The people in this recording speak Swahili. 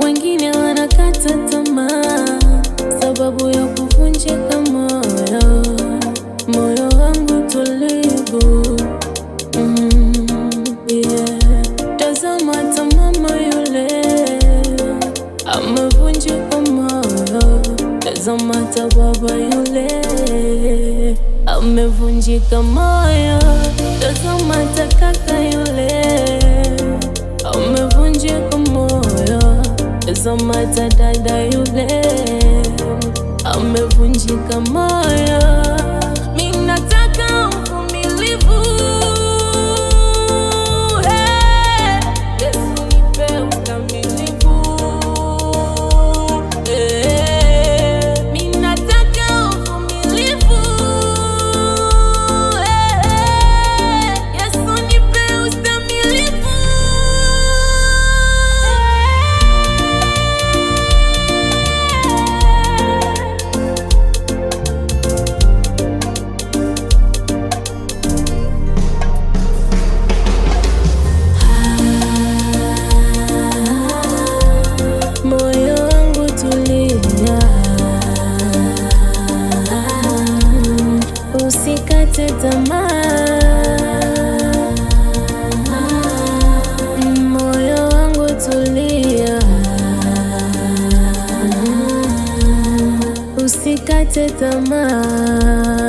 Wengine wanakata tamaa sababu ya kuvunjika moyo. Moyo wangu tulivu, tazama hata mama yule amevunjika moyo. Tazama hata baba yule amevunjika moyo. Tazama hata kaka yule amevunjika moyo. Tazama hata dada yule amevunjika moyo. Mimi nataka uvumilivu, Yesu nipe ukamilifu. Mimi nataka uvumilivu, Yesu nipe ustamilifu. Moyo wangu tulia, usikate tamaa. Moyo wangu tulia, usikate tamaa.